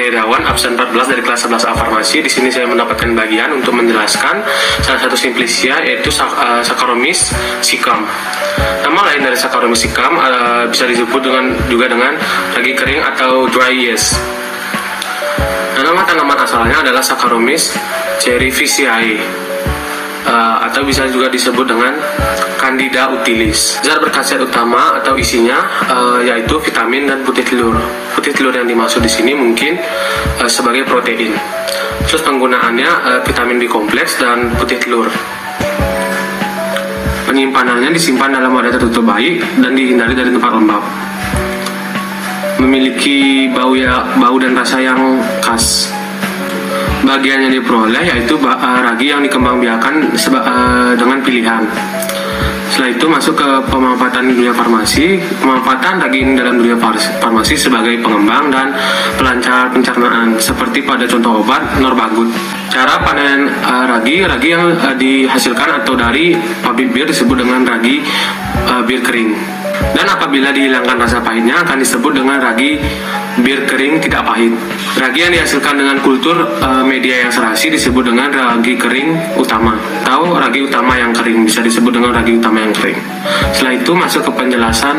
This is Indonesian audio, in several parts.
Irawan, absen 14 dari kelas 11A Farmasi. Di sini saya mendapatkan bagian untuk menjelaskan salah satu simplicia, yaitu Saccharomyces secum. Nama lain dari Saccharomyces secum bisa disebut juga dengan ragi kering atau dry yeast. Nama tanaman asalnya adalah Saccharomyces cerevisiae, atau bisa juga disebut dengan Candida utilis. Zat berkhasiat utama atau isinya yaitu vitamin dan putih telur. Putih telur yang dimaksud di sini mungkin sebagai protein. Terus penggunaannya vitamin B kompleks dan putih telur. Penyimpanannya disimpan dalam wadah tertutup baik dan dihindari dari tempat lembab. Memiliki bau dan rasa yang khas. Bagian yang diperoleh yaitu ragi yang dikembangbiakan dengan pilihan. Setelah itu masuk ke pemanfaatan dunia farmasi. Pemanfaatan ragi ini dalam dunia farmasi sebagai pengembang dan pelancar pencernaan, seperti pada contoh obat Norbagut. Cara panen ragi yang dihasilkan atau dari pabrik bir disebut dengan ragi bir kering. Dan apabila dihilangkan rasa pahitnya akan disebut dengan ragi bir kering tidak pahit. Ragi yang dihasilkan dengan kultur media yang serasi disebut dengan ragi kering utama. Tahu ragi utama yang kering bisa disebut dengan ragi utama yang kering. Setelah itu masuk ke penjelasan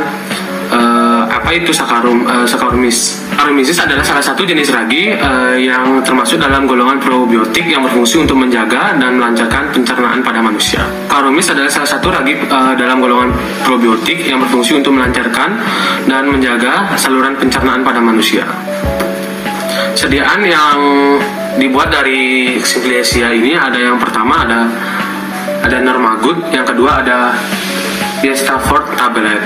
apa itu Saccharomyces. Saccharomyces adalah salah satu jenis ragi yang termasuk dalam golongan probiotik yang berfungsi untuk menjaga dan melancarkan pencernaan pada manusia. Saccharomyces adalah salah satu ragi dalam golongan probiotik yang berfungsi untuk melancarkan dan menjaga saluran pencernaan pada manusia. Sediaan yang dibuat dari simplicia ini ada yang pertama ada Normagut, yang kedua ada Yeastafort tablet.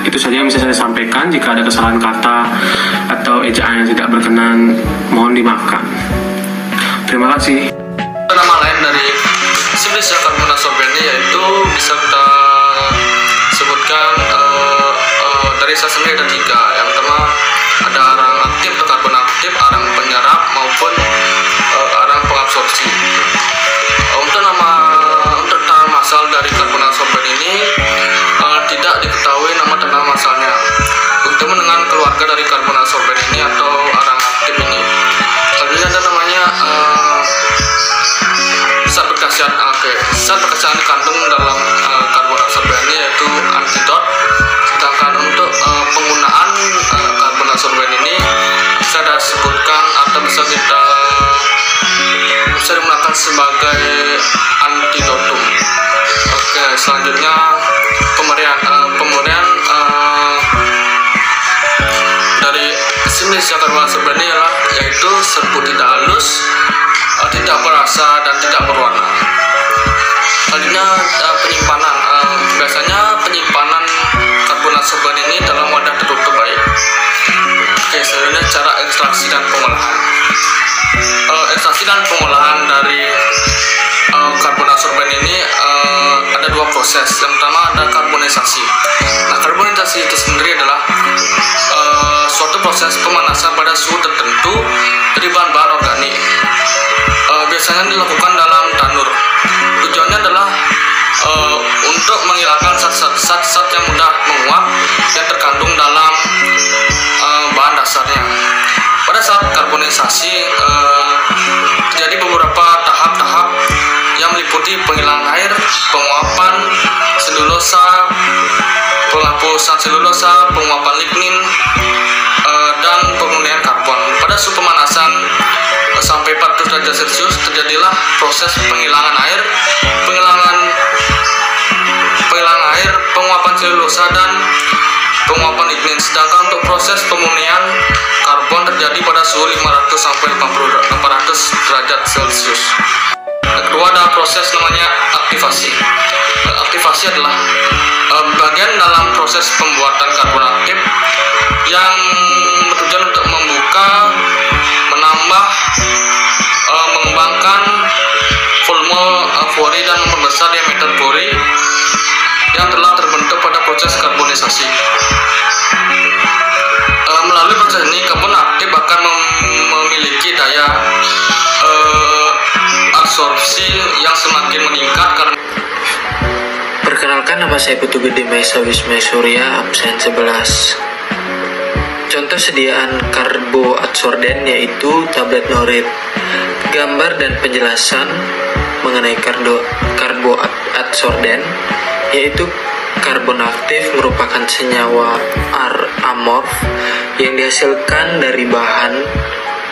Itu saja yang bisa saya sampaikan. Jika ada kesalahan kata atau ejaan yang tidak berkenan, mohon dimaafkan. Terima kasih. Nama lain dari Simplicia carbonaceae yaitu bisa kita sebutkan dari sesame ada 3. Yang pertama ada arang aktif atau karbon aktif, arang penyerap maupun arang pengabsorpsi. Untuk nama asal dari carbonaceae ini tidak diketahui nama tanam asalnya. Bertemu dengan keluarga dari carbonaceae ini atau arang aktif ini. Selanjutnya ada namanya zat berkhasiat. Zat berkhasiat dikandung dalam carbonaceae ini yaitu antidot. Sedangkan untuk penggunaan carbonaceae ini bisa disebutkan atau bisa digunakan sebagai antidotum. Selanjutnya pemberian dari Simplicia carbonaceae ini yaitu serbuk tidak halus, tidak berasa dan tidak berwarna. Selanjutnya penyimpanan. Biasanya penyimpanan carbonaceae ini dalam wadah tertutup baik. Selanjutnya cara ekstraksi dan pengolahan. Ekstraksi dan pengolahan dari carbonaceae ini ada 2 proses. Yang pertama ada karbonisasi. Nah, karbonisasi itu sendiri adalah suatu proses pemanasan pada suhu tertentu dari bahan-bahan organik. Biasanya dilakukan dalam tanur. Tujuannya adalah untuk menghilangkan zat-zat yang mudah menguap yang terkandung dalam bahan dasarnya. Pada saat karbonisasi terjadi beberapa tahap-tahap yang meliputi penghilangan air, penguapan selulosa, penghapusan selulosa, penguapan lignin, dan pemurnian karbon. Pada suhu pemanasan sampai 40 derajat Celcius terjadilah proses penghilangan air, penguapan selulosa dan penguapan lignin. Sedangkan untuk proses pemurnian karbon terjadi pada suhu 500 sampai 400 derajat Celcius. Yang kedua ada proses namanya aktivasi. Aktivasi adalah bagian dalam proses pembuatan karbon aktif yang bertujuan untuk membuka, menambah, mengembangkan volume pori dan memperbesar diameter pori yang telah terbentuk pada proses karbonisasi. Melalui proses ini karbon aktif akan memiliki daya absorpsi yang semakin meningkat karena. Perkenalkan, nama saya Putu Gede Maesa Wisma Surya, absen 11. Contoh sediaan karboadsorben yaitu tablet Norit. Gambar dan penjelasan mengenai karboadsorben yaitu karbon aktif merupakan senyawa amorf yang dihasilkan dari bahan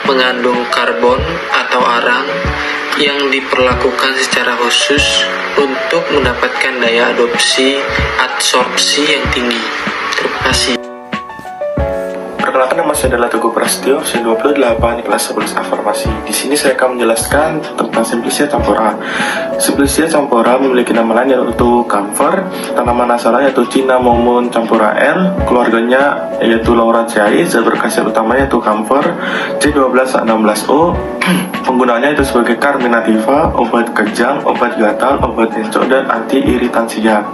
mengandung karbon atau arang yang diperlakukan secara khusus untuk mendapatkan daya adsorpsi yang tinggi. Terima kasih. Perkenalkan, nama saya adalah Teguh Prasetyo, usia 28, kelas 11 farmasi. Di sini saya akan menjelaskan tentang Simplicia campora. Simplicia campora memiliki nama lain yaitu camphor, tanaman asalnya yaitu Cinnamomum campora L, keluarganya yaitu Lauraceae, zat berkhasiat utamanya yaitu camphor, C12A16O, penggunaannya itu sebagai carminativa, obat kejang, obat gatal, obat encok, dan anti-iritansia.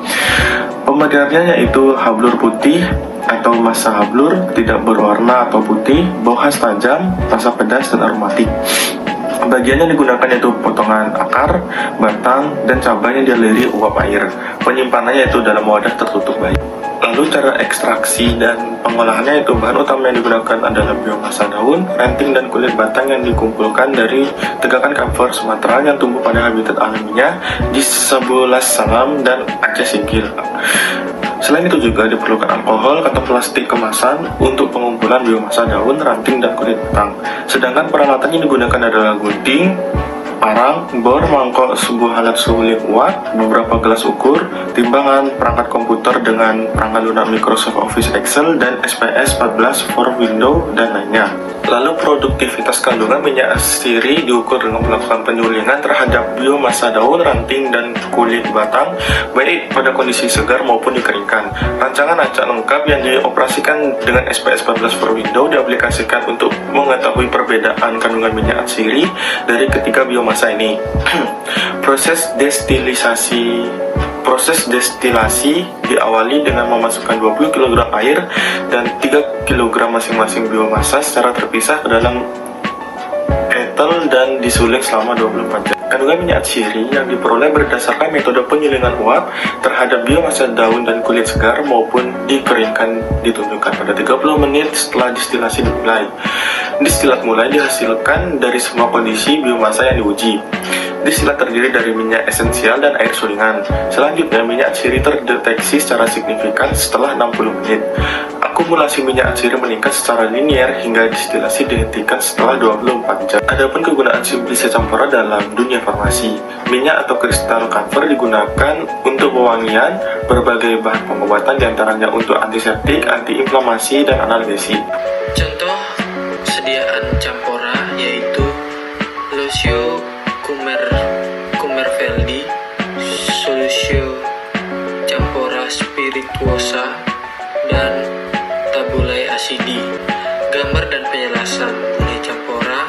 Pemberiannya yaitu hablur putih atau massa hablur, tidak berwarna atau putih, bau khas tajam, rasa pedas dan aromatik. Bagian yang digunakan yaitu potongan akar, batang, dan cabang yang dialiri uap air. Penyimpanannya yaitu dalam wadah tertutup baik. Lalu cara ekstraksi dan pengolahannya itu bahan utama yang digunakan adalah biomasa daun, ranting, dan kulit batang yang dikumpulkan dari tegakan camphor Sumatera yang tumbuh pada habitat alaminya di Sebulas Salam dan Aceh Singkil. Selain itu juga diperlukan alkohol atau plastik kemasan untuk pengumpulan biomasa daun, ranting, dan kulit batang. Sedangkan peralatan yang digunakan adalah gunting, parang, bor, mangkok, sebuah alat suhu 5 watt, beberapa gelas ukur, timbangan, perangkat komputer dengan perangkat lunak Microsoft Office Excel, dan SPS 14 for Windows, dan lainnya. Lalu produktivitas kandungan minyak sirih diukur dengan melakukan penyulingan terhadap biomasa daun, ranting, dan kulit batang, baik pada kondisi segar maupun dikeringkan. Rancangan acak lengkap yang dioperasikan dengan SPS 14 for Windows diaplikasikan untuk mengetahui perbedaan kandungan minyak sirih dari ketiga biomasa ini. Proses destilasi diawali dengan memasukkan 20 kg air dan 3 kg masing-masing biomasa secara terpisah ke dalam ketel dan disuling selama 24 jam. Kandungan minyak sirih yang diperoleh berdasarkan metode penyulingan uap terhadap biomasa daun dan kulit segar maupun dikeringkan ditunjukkan pada 30 menit setelah distilasi dimulai. Distilat mulai dihasilkan dari semua kondisi biomasa yang diuji. Distilat terdiri dari minyak esensial dan air sulingan. Selanjutnya, minyak sirih terdeteksi secara signifikan setelah 60 menit. Akumulasi minyak sirih meningkat secara linier hingga distilasi dihentikan setelah 24 jam. Adapun kegunaan Simplicia campora dalam dunia farmasi, minyak atau kristal camphor digunakan untuk pewangian, berbagai bahan pengobatan diantaranya untuk antiseptik, antiinflamasi, dan analgesi. Contoh sediaan campora yaitu Lucio Kummerveldi, Solusio campora spirituosa, dan Tabulae acidi. Gambar dan penjelasan mengenai campora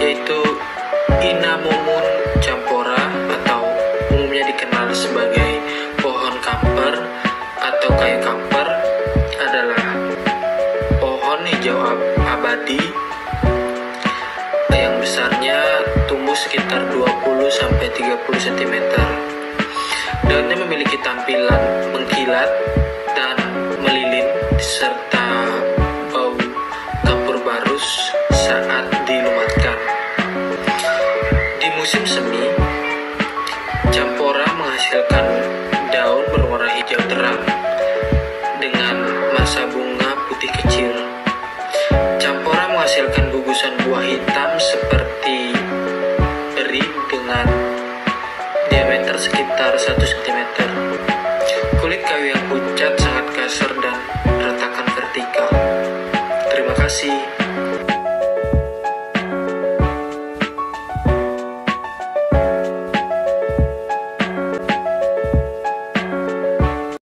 yaitu Cinnamomum campora atau umumnya dikenal sebagai pohon kamper atau kayu kamper adalah pohon hijau abadi yang besarnya tumbuh sekitar 20-30 cm. Daunnya memiliki tampilan mengkilat dan melilin serta bau kapur barus saat dilumatkan. Di musim semi, campora menghasilkan daun berwarna hijau terang dengan masa bunga putih kecil. Campora menghasilkan gugusan buah hitam seperti beri dengan diameter sekitar 1 cm.